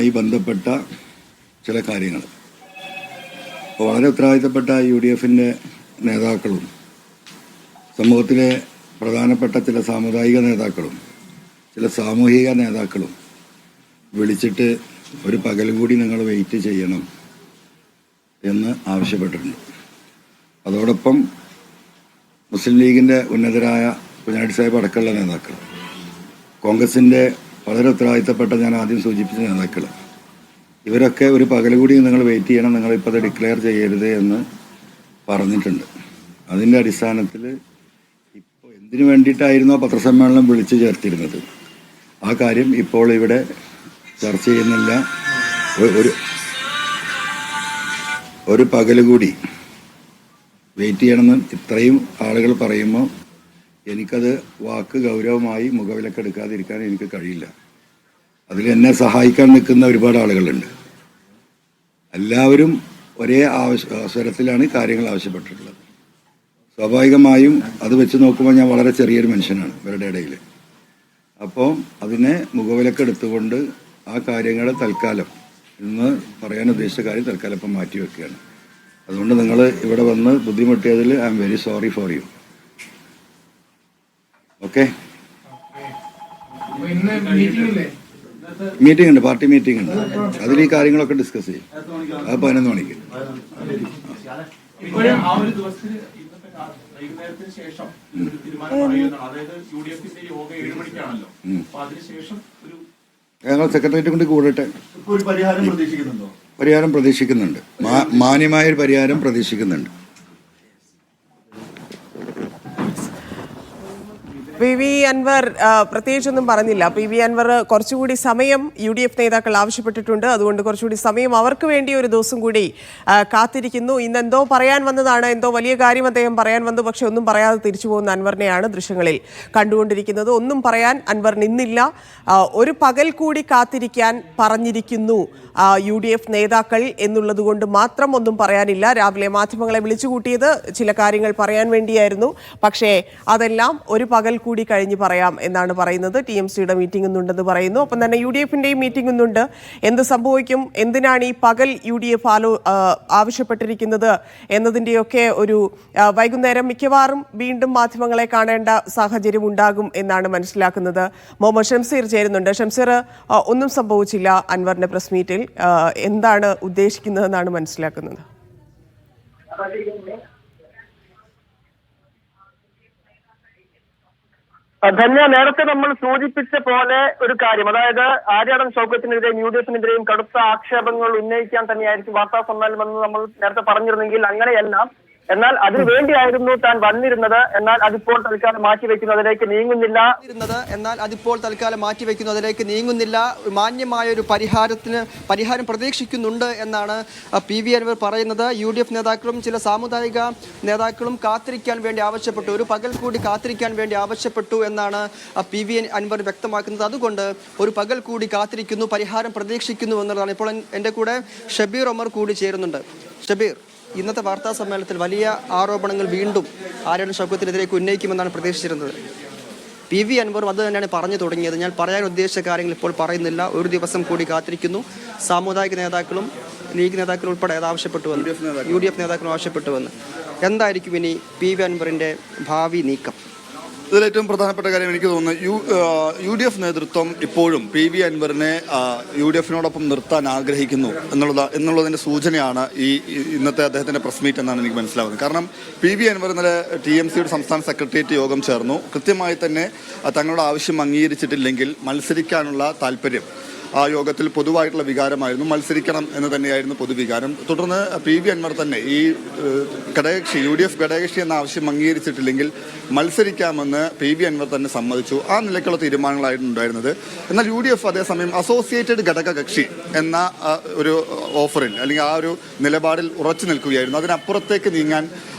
മായി ബന്ധപ്പെട്ട ചില കാര്യങ്ങൾ. അപ്പോൾ വളരെ ഉത്തരവാദിത്തപ്പെട്ട UDFൻ്റെ നേതാക്കളും സമൂഹത്തിലെ പ്രധാനപ്പെട്ട ചില സാമുദായിക നേതാക്കളും ചില സാമൂഹിക നേതാക്കളും വിളിച്ചിട്ട് ഒരു പകൽ കൂടി നിങ്ങൾ വെയിറ്റ് ചെയ്യണം എന്ന് ആവശ്യപ്പെട്ടിട്ടുണ്ട്. അതോടൊപ്പം മുസ്ലിം ലീഗിൻ്റെ ഉന്നതരായ കുഞ്ഞാടി സാഹിബ് അടക്കമുള്ള നേതാക്കൾ, കോൺഗ്രസിൻ്റെ വളരെ ഉത്തരവാദിത്തപ്പെട്ട ഞാൻ ആദ്യം സൂചിപ്പിച്ച നേതാക്കൾ, ഇവരൊക്കെ ഒരു പകൽ കൂടി നിങ്ങൾ വെയിറ്റ് ചെയ്യണം, നിങ്ങളിപ്പോൾ അത് ഡിക്ലെയർ ചെയ്യരുത് എന്ന് പറഞ്ഞിട്ടുണ്ട്. അതിൻ്റെ അടിസ്ഥാനത്തിൽ ഇപ്പോൾ എന്തിനു വേണ്ടിയിട്ടായിരുന്നോ പത്രസമ്മേളനം വിളിച്ചു ചേർത്തിരുന്നത് ആ കാര്യം ഇപ്പോൾ ഇവിടെ ചർച്ച ചെയ്യുന്നില്ല. ഒരു പകൽ കൂടി വെയിറ്റ് ചെയ്യണമെന്ന് ഇത്രയും ആളുകൾ പറയുമ്പോൾ എനിക്കത് വാക്ക് ഗൗരവമായി മുഖവിലക്കെടുക്കാതിരിക്കാൻ എനിക്ക് കഴിയില്ല. അതിൽ എന്നെ സഹായിക്കാൻ നിൽക്കുന്ന ഒരുപാട് ആളുകളുണ്ട്. എല്ലാവരും ഒരേ അവസരത്തിലാണ് കാര്യങ്ങൾ ആവശ്യപ്പെട്ടിട്ടുള്ളത്. സ്വാഭാവികമായും അത് വെച്ച് നോക്കുമ്പോൾ ഞാൻ വളരെ ചെറിയൊരു മനുഷ്യനാണ് ഇവരുടെ ഇടയിൽ. അപ്പോൾ അതിനെ മുഖവിലക്കെടുത്തുകൊണ്ട് ആ കാര്യങ്ങൾ തൽക്കാലം ഇന്ന് പറയാൻ ഉദ്ദേശിച്ച കാര്യം തൽക്കാലം ഇപ്പം മാറ്റിവെക്കുകയാണ്. അതുകൊണ്ട് നിങ്ങൾ ഇവിടെ വന്ന് ബുദ്ധിമുട്ടിയതിൽ I am very sorry for you. Okay, meeting ഉണ്ട്, പാർട്ടി മീറ്റിംഗ് ഉണ്ട്. അതിൽ ഈ കാര്യങ്ങളൊക്കെ ഡിസ്കസ് ചെയ്യും. അത് 11 മണിക്ക്. ഞങ്ങൾ സെക്രട്ടേറിയറ്റ് കൊണ്ട് കൂടട്ടെ. പരിഹാരം പ്രതീക്ഷിക്കുന്നുണ്ട്, മാന്യമായൊരു പരിഹാരം പ്രതീക്ഷിക്കുന്നുണ്ട്. PV അൻവർ പ്രത്യേകിച്ചൊന്നും പറഞ്ഞില്ല. PV അൻവർ കുറച്ചുകൂടി സമയം UDF നേതാക്കൾ ആവശ്യപ്പെട്ടിട്ടുണ്ട്. അതുകൊണ്ട് കുറച്ചുകൂടി സമയം അവർക്ക് വേണ്ടി ഒരു ദിവസം കൂടി കാത്തിരിക്കുന്നു. ഇന്നെന്തോ പറയാൻ വന്നതാണ്, എന്തോ വലിയ കാര്യം അദ്ദേഹം പറയാൻ വന്നു, പക്ഷെ ഒന്നും പറയാതെ തിരിച്ചു പോകുന്ന അൻവറിനെയാണ് ദൃശ്യങ്ങളിൽ കണ്ടുകൊണ്ടിരിക്കുന്നത്. ഒന്നും പറയാൻ അൻവർ നിന്നില്ല. ഒരു പകൽ കൂടി കാത്തിരിക്കാൻ പറഞ്ഞിരിക്കുന്നു UDF നേതാക്കൾ എന്നുള്ളത് കൊണ്ട് മാത്രം ഒന്നും പറയാനില്ല. രാവിലെ മാധ്യമങ്ങളെ വിളിച്ചുകൂട്ടിയത് ചില കാര്യങ്ങൾ പറയാൻ വേണ്ടിയായിരുന്നു. പക്ഷേ അതെല്ലാം ഒരു പകൽ കൂടി കഴിഞ്ഞ് പറയാം എന്നാണ് പറയുന്നത്. TMCയുടെ മീറ്റിംഗ് ഒന്നുണ്ടെന്ന് പറയുന്നു. ഒപ്പം തന്നെ UDFൻ്റെയും മീറ്റിംഗ് ഒന്നുണ്ട്. എന്ത് സംഭവിക്കും, എന്തിനാണ് ഈ പകൽ UDF ആവശ്യപ്പെട്ടിരിക്കുന്നത് എന്നതിൻ്റെയൊക്കെ ഒരു വൈകുന്നേരം മിക്കവാറും വീണ്ടും മാധ്യമങ്ങളെ കാണേണ്ട സാഹചര്യം ഉണ്ടാകും എന്നാണ് മനസ്സിലാക്കുന്നത്. മുഹമ്മദ് ഷംസീർ ചേരുന്നുണ്ട്. ഷംസീർ, ഒന്നും സംഭവിച്ചില്ല അൻവറിന്റെ പ്രസ് മീറ്റിൽ, എന്താണ് ഉദ്ദേശിക്കുന്നതെന്നാണ് മനസ്സിലാക്കുന്നത്? ധന്യ, നേരത്തെ നമ്മൾ സൂചിപ്പിച്ച പോലെ ഒരു കാര്യം, അതായത് ആര്യാടൻ ഷൗക്കത്തിനെതിരെയും UDFനെതിരെയും കടുത്ത ആക്ഷേപങ്ങൾ ഉന്നയിക്കാൻ തന്നെയായിരിക്കും വാർത്താ സമ്മേളനം എന്ന് നമ്മൾ നേരത്തെ പറഞ്ഞിരുന്നെങ്കിൽ അങ്ങനെയല്ല. എന്നാൽ അതിനു വേണ്ടിയായിരുന്നു താൻ വന്നിരുന്നത്. എന്നാൽ അതിപ്പോൾ തൽക്കാലം മാറ്റിവെക്കുന്നതിലേക്ക് നീങ്ങുന്നില്ല. മാന്യമായ ഒരു പരിഹാരം പ്രതീക്ഷിക്കുന്നുണ്ട് എന്നാണ് PV അൻവർ പറയുന്നത്. UDF നേതാക്കളും ചില സാമുദായിക നേതാക്കളും കാത്തിരിക്കാൻ വേണ്ടി ആവശ്യപ്പെട്ടു, ഒരു പകൽ കൂടി കാത്തിരിക്കാൻ വേണ്ടി ആവശ്യപ്പെട്ടു എന്നാണ് PV അൻവർ വ്യക്തമാക്കുന്നത്. അതുകൊണ്ട് ഒരു പകൽ കൂടി കാത്തിരിക്കുന്നു, പരിഹാരം പ്രതീക്ഷിക്കുന്നു എന്നുള്ളതാണ്. ഇപ്പോൾ എൻ്റെ കൂടെ ഷബീർ ഒമർ കൂടി ചേരുന്നുണ്ട്. ഷബീർ, ഇന്നത്തെ വാർത്താ സമ്മേളനത്തിൽ വലിയ ആരോപണങ്ങൾ വീണ്ടും ആര്യാടൻ ഷൗക്കത്തിനെതിരേക്ക് ഉന്നയിക്കുമെന്നാണ് പ്രതീക്ഷിച്ചിരുന്നത്. PV അൻവറും അത് തന്നെയാണ് പറഞ്ഞു തുടങ്ങിയത്. ഞാൻ പറയാൻ ഉദ്ദേശിച്ച കാര്യങ്ങൾ ഇപ്പോൾ പറയുന്നില്ല, ഒരു ദിവസം കൂടി കാത്തിരിക്കുന്നു. സാമുദായിക നേതാക്കളും ലീഗ് നേതാക്കളും ഉൾപ്പെടെ അത് ആവശ്യപ്പെട്ടുവെന്ന്, UDF നേതാക്കളും ആവശ്യപ്പെട്ടുവെന്ന്. എന്തായിരിക്കും ഇനി PV അൻവറിൻ്റെ ഭാവി നീക്കം? ഇതിലേറ്റവും പ്രധാനപ്പെട്ട കാര്യം എനിക്ക് തോന്നുന്നു UDF നേതൃത്വം ഇപ്പോഴും PV അൻവറിനെ UDFനോടൊപ്പം നിർത്താൻ ആഗ്രഹിക്കുന്നു എന്നുള്ളതിൻ്റെ സൂചനയാണ് ഇന്നത്തെ അദ്ദേഹത്തിൻ്റെ പ്രസ് മീറ്റ് എന്നാണ് എനിക്ക് മനസ്സിലാവുന്നത്. കാരണം PV അൻവർ ഇന്നലെ TMCയുടെ സംസ്ഥാന സെക്രട്ടേറിയറ്റ് യോഗം ചേർന്നു. കൃത്യമായി തന്നെ തങ്ങളുടെ ആവശ്യം അംഗീകരിച്ചിട്ടില്ലെങ്കിൽ മത്സരിക്കാനുള്ള താല്പര്യം ആ യോഗത്തിൽ പൊതുവായിട്ടുള്ള വികാരമായിരുന്നു, മത്സരിക്കണം എന്ന് തന്നെയായിരുന്നു പൊതുവികാരം. തുടർന്ന് PV അൻവർ തന്നെ ഈ ഘടകകക്ഷി UDF ഘടകകക്ഷി എന്ന ആവശ്യം അംഗീകരിച്ചിട്ടില്ലെങ്കിൽ മത്സരിക്കാമെന്ന് PV അൻവർ തന്നെ സമ്മതിച്ചു. ആ നിലയ്ക്കുള്ള തീരുമാനങ്ങളായിരുന്നു ഉണ്ടായിരുന്നത്. എന്നാൽ UDF അതേസമയം അസോസിയേറ്റഡ് ഘടകകക്ഷി എന്ന ഒരു ഓഫറിൽ അല്ലെങ്കിൽ ആ ഒരു നിലപാടിൽ ഉറച്ചു നിൽക്കുകയായിരുന്നു. അതിനപ്പുറത്തേക്ക് നീങ്ങാൻ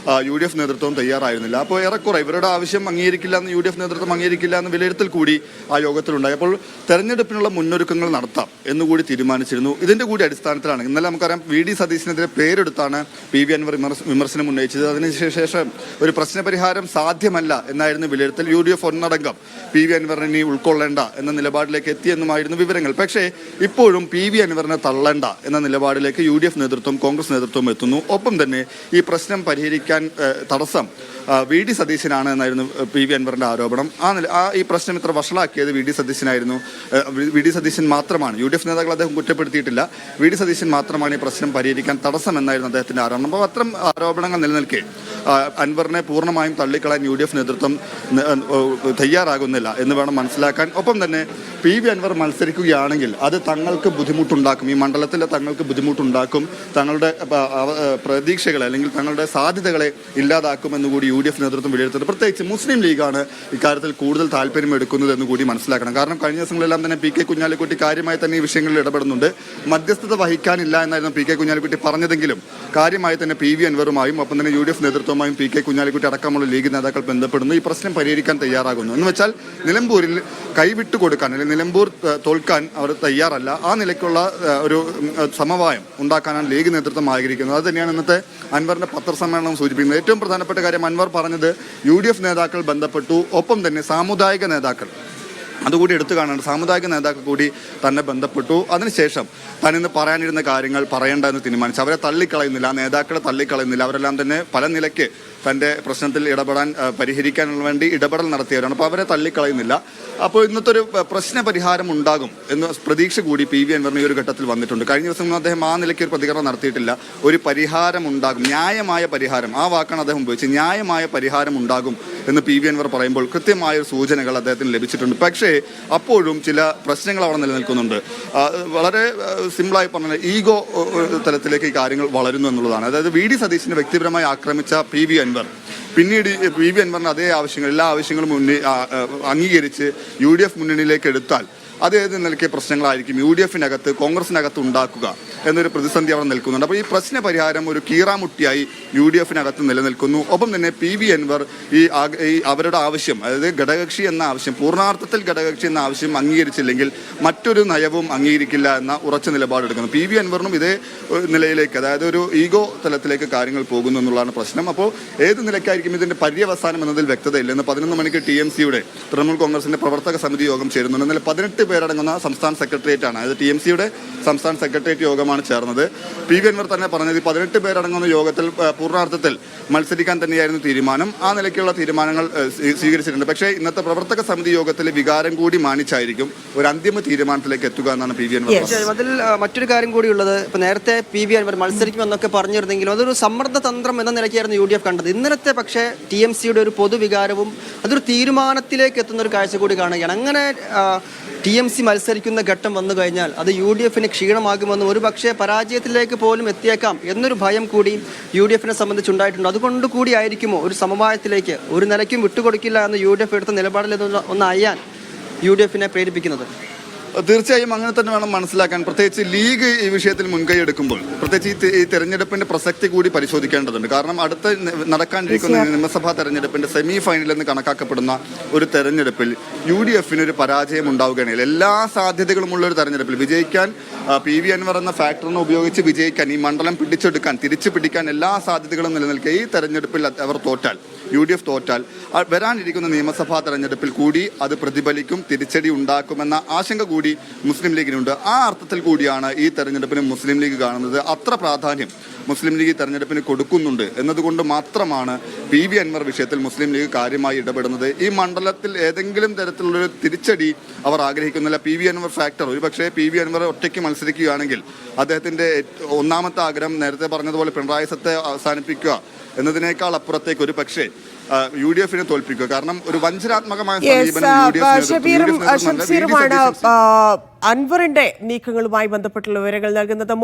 UDF നേതൃത്വം തയ്യാറായിരുന്നില്ല. അപ്പോൾ ഏറെക്കുറെ ഇവരുടെ ആവശ്യം അംഗീകരിക്കില്ല എന്ന് UDF നേതൃത്വം അംഗീകരിക്കില്ല എന്ന് വിലയിരുത്തൽ കൂടി ആ യോഗത്തിലുണ്ടായി. അപ്പോൾ തെരഞ്ഞെടുപ്പിനുള്ള മുന്നൊരുക്കങ്ങൾ നടത്താം എന്നുകൂടി തീരുമാനിച്ചിരുന്നു. ഇതിന്റെ കൂടി അടിസ്ഥാനത്തിലാണ് ഇന്നലെ നമുക്കറിയാം VD സതീശനെതിരെ പേരെടുത്താണ് PV അൻവർ വിമർശനം ഉന്നയിച്ചത്. അതിനുശേഷം ഒരു പ്രശ്നപരിഹാരം സാധ്യമല്ല എന്നായിരുന്നു വിലയിരുത്തൽ. UDF ഒന്നടങ്കം PV അൻവറിനെ ഇനി ഉൾക്കൊള്ളേണ്ട എന്ന നിലപാടിലേക്ക് എത്തിയെന്നുമായിരുന്നു വിവരങ്ങൾ. പക്ഷേ ഇപ്പോഴും PV അൻവറിനെ തള്ളേണ്ട എന്ന നിലപാടിലേക്ക് UDF നേതൃത്വം കോൺഗ്രസ് നേതൃത്വം എത്തുന്നു. ഒപ്പം തന്നെ ഈ പ്രശ്നം പരിഹരിക്കാൻ തടസ്സം VD സതീശനാണ് എന്നായിരുന്നു PV അൻവറിന്റെ ആരോപണം. ഈ പ്രശ്നം ഇത്ര വഷളാക്കിയത് VD സതീശനായിരുന്നു. VD സതീശൻ മാത്രമാണ്, UDF നേതാക്കൾ അദ്ദേഹം കുറ്റപ്പെടുത്തിയിട്ടില്ല, VD സതീശൻ മാത്രമാണ് ഈ പ്രശ്നം പരിഹരിക്കാൻ തടസ്സം എന്നായിരുന്നു അദ്ദേഹത്തിന്റെ ആരോപണം. അപ്പോൾ അത്തരം ആരോപണങ്ങൾ നിലനിൽക്കെ അൻവറിനെ പൂർണ്ണമായും തള്ളിക്കളയാൻ UDF നേതൃത്വം തയ്യാറാകുന്നില്ല എന്ന് വേണം മനസ്സിലാക്കാൻ. ഒപ്പം തന്നെ PV അൻവർ മത്സരിക്കുകയാണെങ്കിൽ അത് തങ്ങൾക്ക് ബുദ്ധിമുട്ടുണ്ടാക്കും, ഈ മണ്ഡലത്തിലെ തങ്ങൾക്ക് ബുദ്ധിമുട്ടുണ്ടാക്കും, തങ്ങളുടെ പ്രതീക്ഷകളെ അല്ലെങ്കിൽ തങ്ങളുടെ സാധ്യതകളെ ഇല്ലാതാക്കുമെന്ന് കൂടി UDF നേതൃത്വം വിലയിരുത്തുന്നത്. പ്രത്യേകിച്ച് മുസ്ലിം ലീഗാണ് ഇക്കാര്യത്തിൽ കൂടുതൽ താല്പര്യം എടുക്കുന്നത് എന്ന് കൂടി മനസ്സിലാക്കണം. കാരണം കഴിഞ്ഞ ദിവസങ്ങളെല്ലാം തന്നെ PK കുഞ്ഞാലിക്കുട്ടി കാര്യമായി തന്നെ ഈ വിഷയങ്ങളിൽ ഇടപെടുന്നുണ്ട്. മധ്യസ്ഥത വഹിക്കാനില്ല എന്നായിരുന്നു PK കുഞ്ഞാലിക്കുട്ടി പറഞ്ഞതെങ്കിലും കാര്യമായി തന്നെ PV അൻവറുമായും ഒപ്പം തന്നെ UDF നേതൃത്വമായും PK കുഞ്ഞാലിക്കുട്ടി അടക്കമുള്ള ലീഗ് നേതാക്കൾ ബന്ധപ്പെടുന്നു, ഈ പ്രശ്നം പരിഹരിക്കാൻ തയ്യാറാകുന്നു. എന്ന് വെച്ചാൽ നിലമ്പൂരിൽ കൈവിട്ടു കൊടുക്കാൻ അല്ലെങ്കിൽ നിലമ്പൂർ തോൽക്കാൻ അവർ തയ്യാറല്ല. ആ നിലയ്ക്കുള്ള ഒരു സമവായം ഉണ്ടാക്കാനാണ് ലീഗ് നേതൃത്വം ആഗ്രഹിക്കുന്നത്. അത് തന്നെയാണ് ഇന്നത്തെ അൻവറിന്റെ പത്രസമ്മേളനം സൂചിപ്പിക്കുന്നത്. ഏറ്റവും പ്രധാനപ്പെട്ട കാര്യം അൻവർ പറഞ്ഞത് UDF നേതാക്കൾ ബന്ധപ്പെട്ടു, ഒപ്പം തന്നെ സാമുദായിക നേതാക്കൾ അതുകൂടി എടുത്തു കാണുന്നുണ്ട്. സാമുദായിക നേതാക്കൾ കൂടി തന്നെ ബന്ധപ്പെട്ടു. അതിനുശേഷം താനിന്ന് പറയാനിരുന്ന കാര്യങ്ങൾ പറയേണ്ട എന്ന് തീരുമാനിച്ചു. അവരെ തള്ളിക്കളയുന്നില്ല, ആ നേതാക്കളെ തള്ളിക്കളയുന്നില്ല. അവരെല്ലാം തന്നെ പല നിലയ്ക്ക് തൻ്റെ പ്രശ്നത്തിൽ പരിഹരിക്കാനുള്ള വേണ്ടി ഇടപെടൽ നടത്തിയവരാണ്. അപ്പോൾ അവരെ തള്ളിക്കളയുന്നില്ല. അപ്പോൾ ഇന്നത്തെ ഒരു പ്രശ്ന പരിഹാരം ഉണ്ടാകും എന്ന പ്രതീക്ഷ കൂടി PV അൻവറിന് ഈ ഒരു ഘട്ടത്തിൽ വന്നിട്ടുണ്ട്. കഴിഞ്ഞ ദിവസം അദ്ദേഹം ആ നിലയ്ക്ക് ഒരു പ്രതികരണം നടത്തിയിട്ടില്ല. ഒരു പരിഹാരം ഉണ്ടാകും, ന്യായമായ പരിഹാരം, ആ വാക്കാണ് അദ്ദേഹം ഉപയോഗിച്ചത്, ന്യായമായ പരിഹാരം ഉണ്ടാകും എന്ന് PV അൻവർ പറയുമ്പോൾ കൃത്യമായ സൂചനകൾ അദ്ദേഹത്തിന് ലഭിച്ചിട്ടുണ്ട്. പക്ഷേ അപ്പോഴും ചില പ്രശ്നങ്ങൾ അവിടെ നിലനിൽക്കുന്നുണ്ട്. വളരെ സിമ്പിളായി പറഞ്ഞാൽ ഈഗോ തലത്തിലേക്ക് ഈ കാര്യങ്ങൾ വളരുന്നു എന്നുള്ളതാണ്. അതായത് VD സതീശനെ വ്യക്തിപരമായി ആക്രമിച്ച PV അൻവർ പിന്നീട് PV അൻവറിന് അതേ ആവശ്യങ്ങൾ, എല്ലാ ആവശ്യങ്ങളും അംഗീകരിച്ച് UDF മുന്നണിയിലേക്ക് എടുത്താൽ അത് ഏത് നിലയ്ക്ക് പ്രശ്നങ്ങളായിരിക്കും UDF-നകത്ത് കോൺഗ്രസിനകത്ത് ഉണ്ടാക്കുക എന്നൊരു പ്രതിസന്ധി അവിടെ നിൽക്കുന്നുണ്ട്. അപ്പോൾ ഈ പ്രശ്ന പരിഹാരം ഒരു കീറാമുട്ടിയായി UDF-നകത്ത് നിലനിൽക്കുന്നു. ഒപ്പം തന്നെ PV അൻവർ ഈ അവരുടെ ആവശ്യം, അതായത് ഘടകകക്ഷി എന്ന ആവശ്യം, പൂർണ്ണാർത്ഥത്തിൽ ഘടകകക്ഷി എന്ന ആവശ്യം അംഗീകരിച്ചില്ലെങ്കിൽ മറ്റൊരു നയവും അംഗീകരിക്കില്ല എന്ന ഉറച്ച നിലപാടെടുക്കുന്നു. PV അൻവറിനും ഇതേ നിലയിലേക്ക്, അതായത് ഒരു ഈഗോ തലത്തിലേക്ക് കാര്യങ്ങൾ പോകുന്നു എന്നുള്ളതാണ് പ്രശ്നം. അപ്പോൾ ഏത് നിലയ്ക്കായിരിക്കും ഇതിന്റെ പര്യവസാനം എന്നതിൽ വ്യക്തതയില്ല. ഇന്ന് 11 മണിക്ക് TMC-യുടെ തൃണമൂൽ കോൺഗ്രസിന്റെ പ്രവർത്തക സമിതി യോഗം ചേരുന്നുണ്ട്. ഇന്നലെ 18 പേരടങ്ങുന്ന സംസ്ഥാന സെക്രട്ടേറിയറ്റാണ്, അതായത് TMC-യുടെ സംസ്ഥാന സെക്രട്ടേറിയറ്റ് യോഗമാണ് ചേർന്നത്. PV അൻവർ തന്നെ പറഞ്ഞത് 18 പേരടങ്ങുന്ന യോഗത്തിൽ പൂർണ്ണാർത്ഥത്തിൽ മത്സരിക്കാൻ തന്നെയായിരുന്നു തീരുമാനം. ആ നിലയ്ക്കുള്ള തീരുമാനങ്ങൾ സ്വീകരിച്ചിട്ടുണ്ട്. പക്ഷേ ഇന്നത്തെ പ്രവർത്തക സമിതി യോഗത്തിലെ വികാരം കൂടി മാനിച്ചായിരിക്കും ഒരു അന്തിമ തീരുമാനത്തിലേക്ക് എത്തുക എന്നാണ് PV അൻവർ പറഞ്ഞത്. അതിൽ മറ്റൊരു കാര്യം കൂടിയുള്ളത്, ഇപ്പൊ നേരത്തെ PV അൻവർ മത്സരിക്കുമെന്നൊക്കെ പറഞ്ഞിരുന്നെങ്കിലും അതൊരു സമ്മർദ്ദ തന്ത്രം എന്ന നിലയ്ക്കായിരുന്നു UDF കണ്ടത്. ഇന്നലത്തെ പക്ഷേ TMC-യുടെ ഒരു പൊതുവികാരവും അതൊരു തീരുമാനത്തിലേക്ക് എത്തുന്ന ഒരു കാഴ്ച കൂടി കാണുകയാണ്. അങ്ങനെ TMC മത്സരിക്കുന്ന ഘട്ടം വന്നു കഴിഞ്ഞാൽ അത് UDF-ന് ക്ഷീണമാകുമെന്നും ഒരു പക്ഷേ പരാജയത്തിലേക്ക് പോലും എത്തിയേക്കാം എന്നൊരു ഭയം കൂടി UDF-നെ സംബന്ധിച്ചുണ്ടായിട്ടുണ്ട്. അതുകൊണ്ട് കൂടി ആയിരിക്കുമോ ഒരു സമവായത്തിലേക്ക് ഒരു നിലയ്ക്കും വിട്ടുകൊടുക്കില്ല എന്ന് UDF എടുത്ത നിലപാടിൽ ഒന്ന് അയ്യാൻ UDF-നെ പ്രേരിപ്പിക്കുന്നത്? തീർച്ചയായും അങ്ങനെ തന്നെ വേണം മനസ്സിലാക്കാൻ. പ്രത്യേകിച്ച് ലീഗ് ഈ വിഷയത്തിൽ മുൻകൈ എടുക്കുമ്പോൾ പ്രത്യേകിച്ച് ഈ തെരഞ്ഞെടുപ്പിന്റെ പ്രസക്തി കൂടി പരിശോധിക്കേണ്ടതുണ്ട്. കാരണം അടുത്ത നടക്കാനിരിക്കുന്ന നിയമസഭാ തെരഞ്ഞെടുപ്പിന്റെ സെമി ഫൈനൽ എന്ന് കണക്കാക്കപ്പെടുന്ന ഒരു തെരഞ്ഞെടുപ്പിൽ UDF-ന് ഒരു പരാജയം ഉണ്ടാവുകയാണെങ്കിൽ എല്ലാ സാധ്യതകളുമുള്ള ഒരു തെരഞ്ഞെടുപ്പിൽ വിജയിക്കാൻ PV അൻവർ എന്ന ഫാക്ടറിനെ ഉപയോഗിച്ച് വിജയിക്കാൻ, ഈ മണ്ഡലം പിടിച്ചെടുക്കാൻ, തിരിച്ചു പിടിക്കാൻ എല്ലാ സാധ്യതകളും നിലനിൽക്കുക. ഈ തെരഞ്ഞെടുപ്പിൽ അവർ തോറ്റാൽ, UDF തോറ്റാൽ വരാനിരിക്കുന്ന നിയമസഭാ തെരഞ്ഞെടുപ്പിൽ കൂടി അത് പ്രതിഫലിക്കും, തിരിച്ചടി ഉണ്ടാക്കുമെന്ന ആശങ്ക കൂടി മുസ്ലിം ലീഗിനുണ്ട്. ആ അർത്ഥത്തിൽ കൂടിയാണ് ഈ തെരഞ്ഞെടുപ്പിന് മുസ്ലിം ലീഗ് കാണുന്നത്. അത്ര പ്രാധാന്യം മുസ്ലിം ലീഗ് തെരഞ്ഞെടുപ്പിന് കൊടുക്കുന്നുണ്ട് എന്നതുകൊണ്ട് മാത്രമാണ് PV അൻവർ വിഷയത്തിൽ മുസ്ലിം ലീഗ് കാര്യമായി ഇടപെടുന്നത്. ഈ മണ്ഡലത്തിൽ ഏതെങ്കിലും തരത്തിലുള്ളൊരു തിരിച്ചടി അവർ ആഗ്രഹിക്കുന്നില്ല. PV അൻവർ ഫാക്ടർ, ഒരു പക്ഷേ PV അൻവർ ഒറ്റയ്ക്ക് മത്സരിക്കുകയാണെങ്കിൽ അദ്ദേഹത്തിന്റെ ഒന്നാമത്തെ ആഗ്രഹം നേരത്തെ പറഞ്ഞതുപോലെ പിണറായി സത്തെ അവസാനിപ്പിക്കുക എന്നതിനേക്കാൾ അപ്പുറത്തേക്ക് ഒരു പക്ഷേ UDF-നെ തോൽപ്പിക്കുക. കാരണം ഒരു വഞ്ചനാത്മകമായ അൻവറിന്റെ നീക്കങ്ങളുമായി ബന്ധപ്പെട്ടുള്ള വിവരങ്ങൾ നൽകുന്നത്.